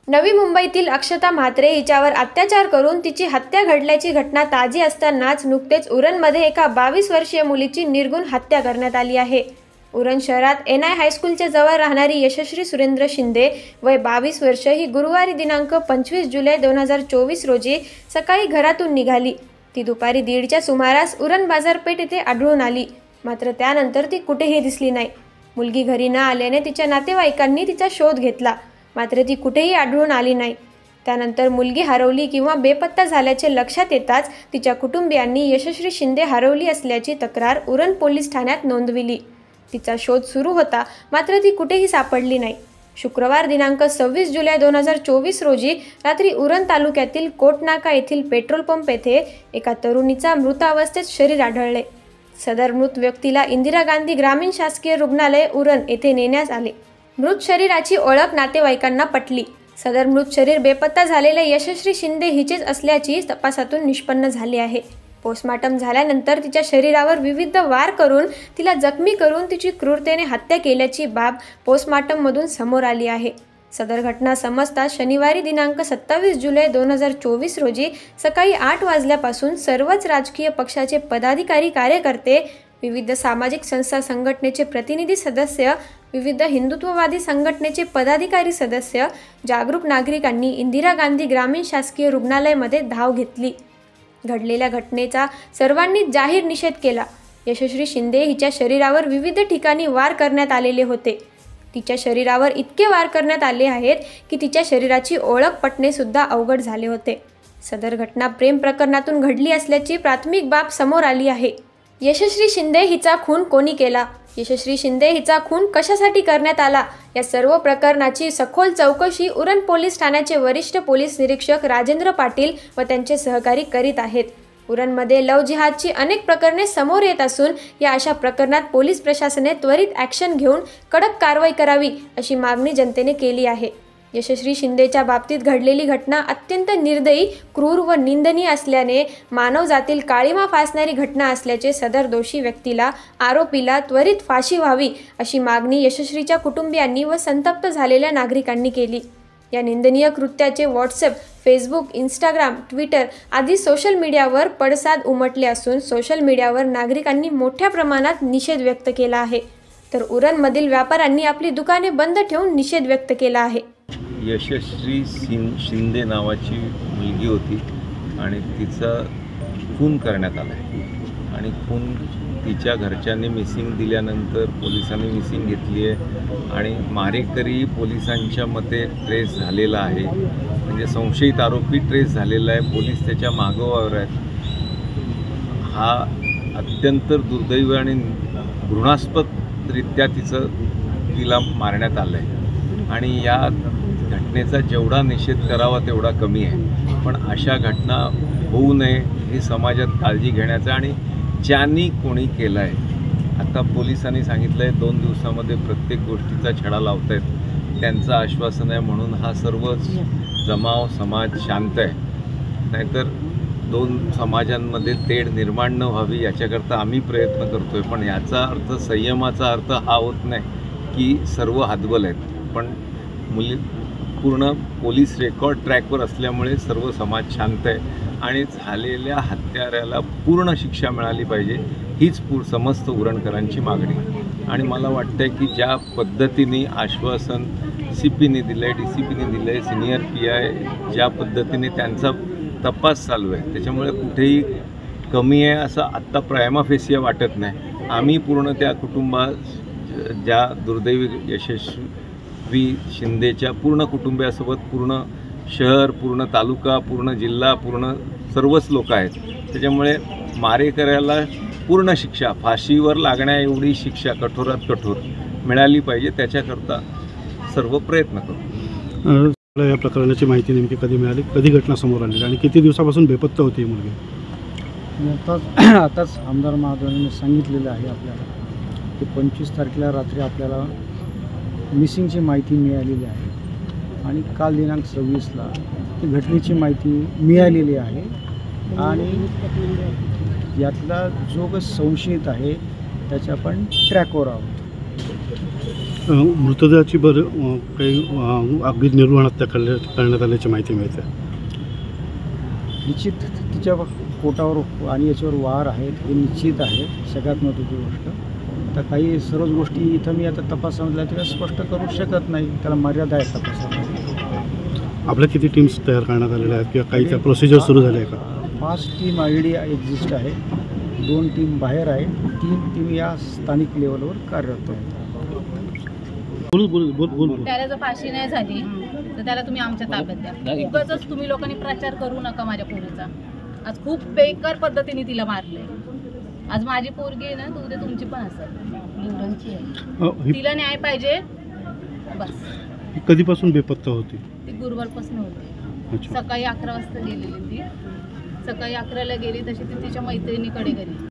नवी मुंबईतील अक्षता म्हात्रे हिच्यावर अत्याचार करून तिची हत्या घडल्याची घटना ताजी असतानाच नुकतेच उरणमध्ये एका 22 वर्षीय मुलीची निर्गुण हत्या करण्यात आली आहे। उरण शहरात NI हायस्कूलच्या जवळ राहणारी यशश्री सुरेंद्र शिंदे वय 22 वर्ष ही गुरुवारी दिनांक 25 जुलै 2024 रोजी सकाळी घरातून निघाली। ती दुपारी 1:30च्या सुमारास उरण बाजारपेठ येथे आढळून आली, मात्र त्यानंतर ती कुठेही दिसली नाही। मुलगी घरी न आल्याने तिच्या नातेवाईकांनी तिचा शोध घेतला, मात्र ती कुठेही आढळून आली नाही। त्यानंतर मुलगी हरवली किंवा बेपत्ता झाल्याचे लक्षात येताच तिच्या कुटुंबियांनी यशश्री शिंदे हरवली असल्याची तक्रार उरण पोलीस ठाण्यात नोंदविली। तिचा शोध सुरू होता, मात्र ती कुठेही सापडली नाही। शुक्रवार दिनांक 26 जुलै 2024 रोजी रात्री उरण तालुक्यातील कोटनाका येथील पेट्रोल पंप येथे एका तरुणीचा मृत अवस्थेत शरीर आढळले। सदर मृत व्यक्तीला इंदिरा गांधी ग्रामीण शासकीय रुग्णालय उरण येथे नेण्यात आले। मृत शरीराची ओळख नातेवाईकांना पटली। सदर मृत शरीर बेपत्ता झालेले यशश्री शिंदे हिचेच असल्याची तपासातून निष्पन्न झाले आहे। पोस्टमार्टम झाल्यानंतर तिच्या शरीरावर विविध वार करून तिला जखमी करून तिची क्रूरतेने हत्या केल्याची बाब पोस्टमार्टममधून समोर आली आहे। सदर घटना समजता शनिवारी दिनांक 27 जुलै 2024 रोजी सकाळी 8 वाजल्यापासून सर्वच राजकीय पक्षाचे पदाधिकारी, कार्यकर्ते, विविध सामाजिक संस्था संघटनेचे प्रतिनिधी सदस्य, विविध हिंदुत्ववादी संघटनेचे पदाधिकारी सदस्य, जागरूक नागरिकांनी इंदिरा गांधी ग्रामीण शासकीय रुग्णालयामध्ये धाव घेतली। घडलेल्या घटनेचा सर्वांनी जाहीर निषेध केला। यशश्री शिंदे हिच्या शरीरावर विविध ठिकाणी वार करण्यात आलेले होते। तिच्या शरीरावर इतके वार करण्यात आले आहेत की तिच्या शरीराची ओळख पटणे सुद्धा अवघड झाले होते। सदर घटना प्रेम प्रकरणातून घडली असल्याची प्राथमिक बाब समोर आली आहे। यशश्री शिंदे हिचा खून कोणी केला? यशश्री शिंदे हिचा खून कशासाठी करण्यात आला? या सर्व प्रकरणाची सखोल चौकशी उरण पोलीस ठाण्याचे वरिष्ठ पोलीस निरीक्षक राजेंद्र पाटील व त्यांचे सहकारी करीत आहेत। उरणमध्ये लव्ह जिहादची अनेक प्रकरणे समोर येत असून या अशा प्रकरणात पोलीस प्रशासनाने त्वरित ॲक्शन घेऊन कडक कारवाई करावी अशी मागणी जनतेने केली आहे। यशश्री शिंदेच्या बाबतीत घडलेली घटना अत्यंत निर्दयी, क्रूर व निंदनीय असल्याने मानवजातील काळिमा फासणारी घटना असल्याचे सदर दोषी व्यक्तीला, आरोपीला त्वरित फाशी व्हावी अशी मागणी यशश्रीच्या कुटुंबियांनी व संतप्त झालेल्या नागरिकांनी केली। या निंदनीय कृत्याचे व्हॉट्सअप, फेसबुक, इंस्टाग्राम, ट्विटर आदी सोशल मीडियावर पडसाद उमटले असून सोशल मीडियावर नागरिकांनी मोठ्या प्रमाणात निषेध व्यक्त केला आहे, तर उरणमधील व्यापाऱ्यांनी आपली दुकाने बंद ठेवून निषेध व्यक्त केला आहे। यशश्री शिंदे नावाची मुलगी होती आणि तिचा खून करण्यात आला आहे आणि खून तिच्या घरच्यांनी मिसिंग दिल्यानंतर पोलिसांनी मिसिंग घेतली आहे आणि मारेकरी पोलिसांच्या मते ट्रेस झालेला आहे, म्हणजे संशयित आरोपी ट्रेस झालेला आहे। पोलीस त्याच्या मागोवर आहेत। हा अत्यंत दुर्दैवी आणि घृणास्पदरित्या तिला मारण्यात आलं आहे आणि या घटनेचा जेवढा निषेध करावा तेवढा कमी आहे। पण अशा घटना होऊ नये ही समाजात काळजी घेण्याचा आणि ज्यांनी कोणी केलं आहे, आता पोलिसांनी सांगितलं आहे 2 दिवसामध्ये प्रत्येक गोष्टीचा छडा लावत आहेत, त्यांचं आश्वासन आहे म्हणून हा सर्व जमाव समाज शांत आहे। नाहीतर 2 समाजांमध्ये तेढ निर्माण न व्हावी याच्याकरता आम्ही प्रयत्न करतो आहे। पण याचा अर्थ, संयमाचा अर्थ हा होत नाही की सर्व हतबल आहेत, पण पूर्ण पोलीस रेकॉर्ड ट्रॅकवर असल्यामुळे सर्व समाज शांत आहे आणि झालेल्या हत्याराला पूर्ण शिक्षा मिळाली पाहिजे हीच समस्त उरणकरांची मागणी। आणि मला वाटतं आहे की ज्या पद्धतीने आश्वासन CPने दिलं आहे, DCPने दिलं आहे, सिनियर PI ज्या पद्धतीने त्यांचा तपास चालू आहे त्याच्यामुळे कुठेही कमी आहे असं आत्ता प्रायमा फेसिया वाटत नाही। आम्ही पूर्ण त्या ज्या दुर्दैवी यशस्वी शिंदेच्या पूर्ण कुटुंबियासोबत पूर्ण शहर, पूर्ण तालुका, पूर्ण जिल्हा, पूर्ण सर्वच लोक आहेत। त्याच्यामुळे मारेकऱ्याला पूर्ण शिक्षा, फाशीवर लागण्या एवढी शिक्षा कठोरात कठोर मिळाली पाहिजे, त्याच्याकरता सर्व प्रयत्न करू। या प्रकरणाची माहिती नेमकी कधी मिळाली, कधी घटना समोर आली आणि किती दिवसापासून बेपत्ता होती ही मुलगी? आताच आमदार महोदयांनी सांगितलेलं आहे आपल्याला की 25 तारखेला रात्री आपल्याला मिसिंगची माहिती मिळालेली आहे आणि काल दिनांक 26ला ती घटनेची माहिती मिळालेली आहे आणि यातला जो संशयित आहे त्याच्या आपण ट्रॅकवर आहोत। मृतदेहाची काही अगदी निर्वाण हत्या करण्यात आल्याची माहिती मिळते. निश्चित तिच्या पोटावर आणि याच्यावर वार आहेत हे निश्चित आहे. सगळ्यात महत्त्वाची गोष्ट. आता काही सर्वच गोष्टी इथं मी आता तपासामधल्या त्या स्पष्ट करू शकत नाही, त्याला मर्यादा आहे तपासामध्ये. आपल्या किती टीम्स तयार करण्यात आलेल्या आहेत किंवा काही त्या प्रोसिजर सुरू झाल्या आहे का? 5 टीम ऑलरेडी एक्झिस्ट आहे, 2 टीम बाहेर आहे, 3 टीम या स्थानिक लेवलवर कार्यरत आहेत. बोल. त्याला जर फाशी नाही झाली तर त्याला तुम्ही आमच्या ताब्यात द्या. उगाचच तुम्ही लोकांनी प्रचार करू नका माझ्या पोरीचा. आज खूप बेकार पद्धतीने तिला मारलंय. आज माझी पोरगी आहे ना, तर उद्या तुमची पण असेल. तिला न्याय पाहिजे बस. कधीपासून बेपत्ता होती? ती गुरुवारपासून होती. अच्छा. सकाळी 11 वाजता गेलेली ती. सकाळी 11ला गेली तशी ती तिच्या मैत्रिणीकडे गेली.